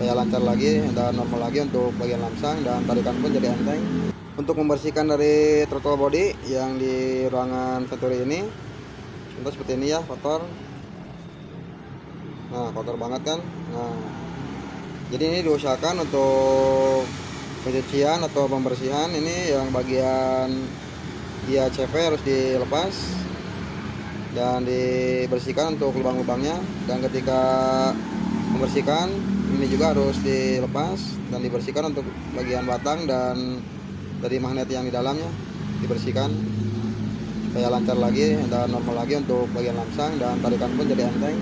supaya lancar lagi dan normal lagi untuk bagian lamsang, dan tarikan pun jadi enteng. Untuk membersihkan dari throttle body yang di ruangan Venturi ini, contoh seperti ini ya, kotor. Nah, kotor banget kan. Nah, jadi ini diusahakan untuk pencucian atau pembersihan ini yang bagian dia CV harus dilepas dan dibersihkan untuk lubang-lubangnya, dan ketika membersihkan ini juga harus dilepas dan dibersihkan untuk bagian batang dan dari magnet yang di dalamnya dibersihkan supaya lancar lagi dan normal lagi untuk bagian lamsang, dan tarikan pun jadi enteng.